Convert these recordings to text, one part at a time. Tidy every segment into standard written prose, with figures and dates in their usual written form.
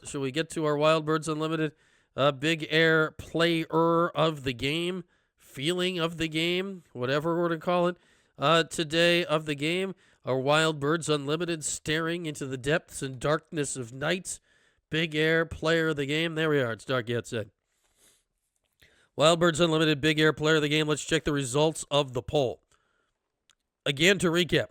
Shall we get to our Wild Birds Unlimited Big Air player of the game, feeling of the game, whatever we're to call it, today of the game? Our Wild Birds Unlimited staring into the depths and darkness of night. Big Air player of the game. There we are. It's dark outside. Wild Birds Unlimited Big Air player of the game. Let's check the results of the poll. Again, to recap.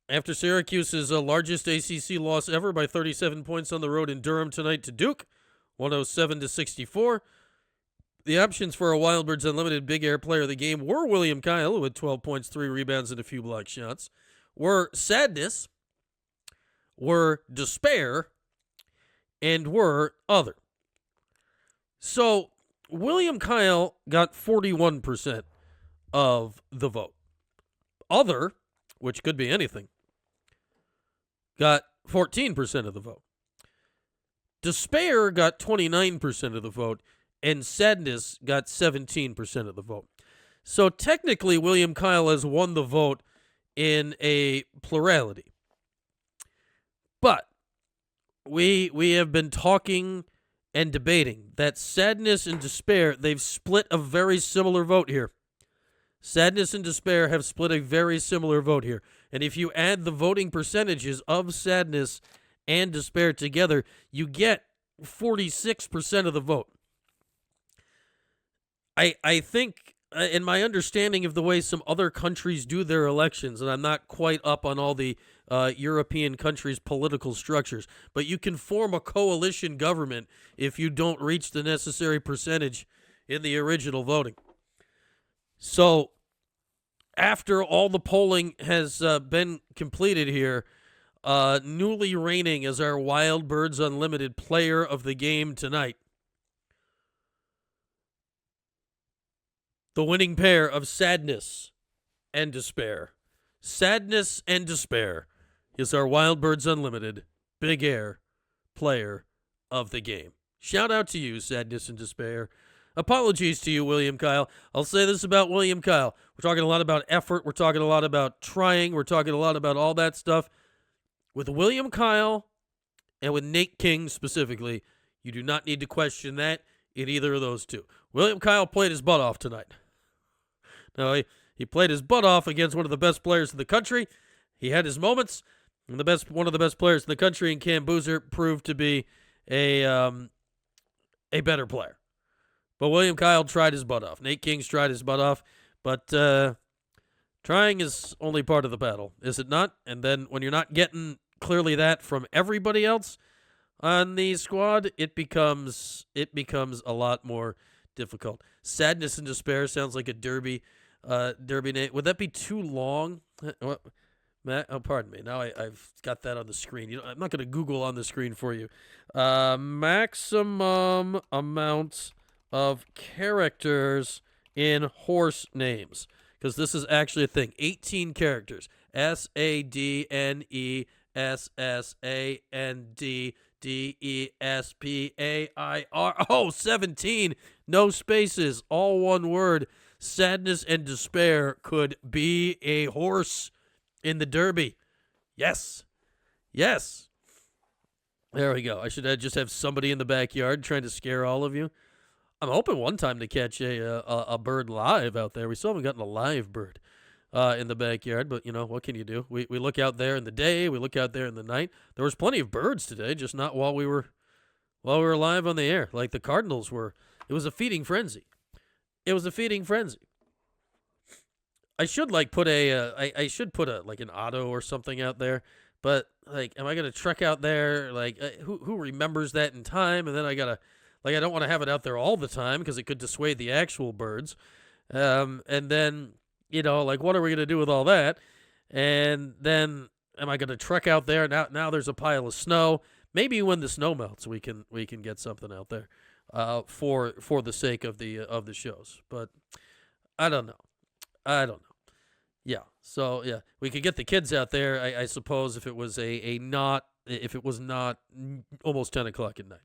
After Syracuse's largest ACC loss ever by 37 points on the road in Durham tonight to Duke, 107-64, the options for a Wild Birds Unlimited Big Air player of the game were William Kyle, who had 12 points, 3 rebounds, and a few block shots, were Sadness, were Despair, and were Other. So William Kyle got 41% of the vote. Other, which could be anything, got 14% of the vote. Despair got 29% of the vote, and Sadness got 17% of the vote. So technically, William Kyle has won the vote in a plurality. But we have been talking and debating that Sadness and Despair, they've split a very similar vote here. Sadness and Despair have split a very similar vote here. And if you add the voting percentages of Sadness and Despair together, you get 46% of the vote. I think, in my understanding of the way some other countries do their elections, and I'm not quite up on all the European countries' political structures, but you can form a coalition government if you don't reach the necessary percentage in the original voting. So, after all the polling has been completed here, newly reigning as our Wild Birds Unlimited player of the game tonight, the winning pair of Sadness and Despair. Sadness and Despair is our Wild Birds Unlimited Big Air player of the game. Shout out to you, Sadness and Despair. Apologies to you, William Kyle. I'll say this about William Kyle. We're talking a lot about effort. We're talking a lot about trying. We're talking a lot about all that stuff. With William Kyle and with Nate King specifically, you do not need to question that in either of those two. William Kyle played his butt off tonight. Now, he played his butt off against one of the best players in the country. He had his moments. And one of the best players in the country, and Cam Boozer proved to be a better player. But William Kyle tried his butt off. Nate King's tried his butt off. But trying is only part of the battle, is it not? And then when you're not getting clearly that from everybody else on the squad, it becomes a lot more difficult. Sadness and Despair sounds like a derby name. Would that be too long? Matt, oh, pardon me. Now I've got that on the screen. I'm not going to Google on the screen for you. Maximum amount of characters in horse names, because this is actually a thing. 18 characters. SADNESSANDDESPAIR. Oh, 17. No spaces. All one word. Sadness and Despair could be a horse in the Derby. Yes. Yes. There we go. I should just have somebody in the backyard trying to scare all of you. I'm hoping one time to catch a bird live out there. We still haven't gotten a live bird in the backyard, but, what can you do? We look out there in the day. We look out there in the night. There was plenty of birds today, just not while we were live on the air, like the Cardinals were. It was a feeding frenzy. It was a feeding frenzy. I should put an auto or something out there, but am I gonna trek out there? Who remembers that in time? And then I don't want to have it out there all the time because it could dissuade the actual birds. And then what are we gonna do with all that? And then am I gonna trek out there? Now there's a pile of snow. Maybe when the snow melts, we can get something out there, for the sake of the shows. But I don't know. Yeah. So yeah, we could get the kids out there. I suppose if it was not almost 10 o'clock at night.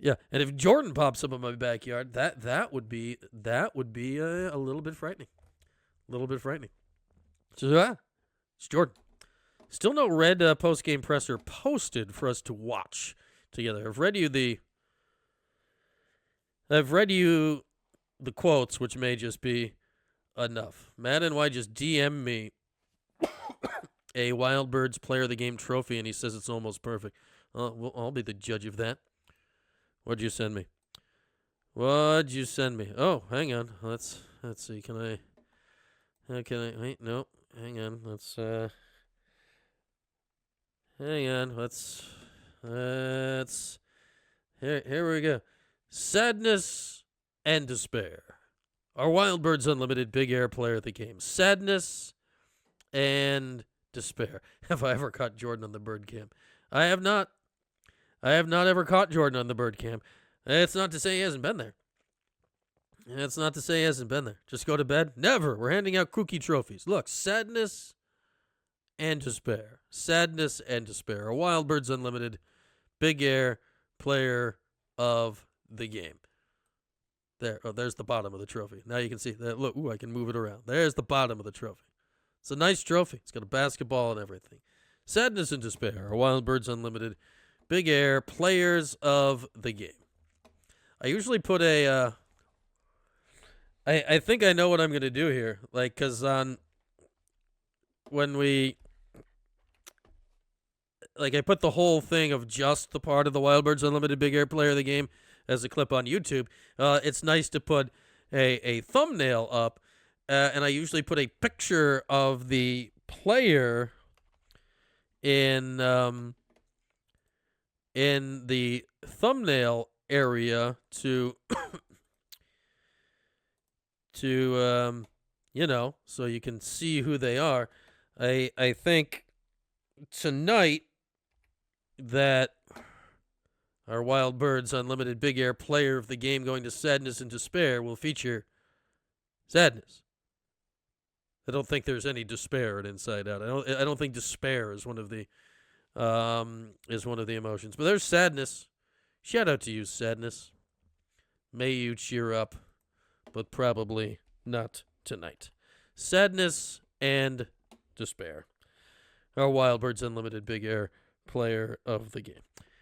Yeah, and if Jordan pops up in my backyard, that would be a little bit frightening. A little bit frightening. So yeah, it's Jordan. Still no red post-game presser posted for us to watch. together. I've read you the quotes, which may just be enough. Matt and Y just DM me a Wild Birds Player of the Game trophy, and he says it's almost perfect. I'll be the judge of that. What'd you send me? Oh, hang on. Let's see. Can I wait? No. Hang on. Hang on. Here we go. Sadness and despair. Our Wild Birds Unlimited Big Air Player of the Game. Sadness and despair. Have I ever caught Jordan on the bird cam? I have not. I have not ever caught Jordan on the bird cam. It's not to say he hasn't been there. Just go to bed? Never. We're handing out kooky trophies. Look, sadness and despair. Sadness and despair. A Wild Birds Unlimited Big Air Player of the Game. There. Oh, there's the bottom of the trophy. Now you can see that. Look, I can move it around. There's the bottom of the trophy. It's a nice trophy. It's got a basketball and everything. Sadness and despair. A Wild Birds Unlimited Big Air Players of the Game. I usually put a... I think I know what I'm going to do here. Like, because when we... Like, I put the whole thing of just the part of the Wild Birds Unlimited Big Air Player of the Game as a clip on YouTube. It's nice to put a thumbnail up, and I usually put a picture of the player in the thumbnail area to so you can see who they are. I think tonight that our Wild Birds Unlimited Big Air Player of the Game going to Sadness and Despair will feature sadness. I don't think there's any despair in Inside Out. I don't think despair is one of the emotions. But there's sadness. Shout out to you, sadness. May you cheer up, but probably not tonight. Sadness and despair. Our Wild Birds Unlimited Big Air Player of the Game.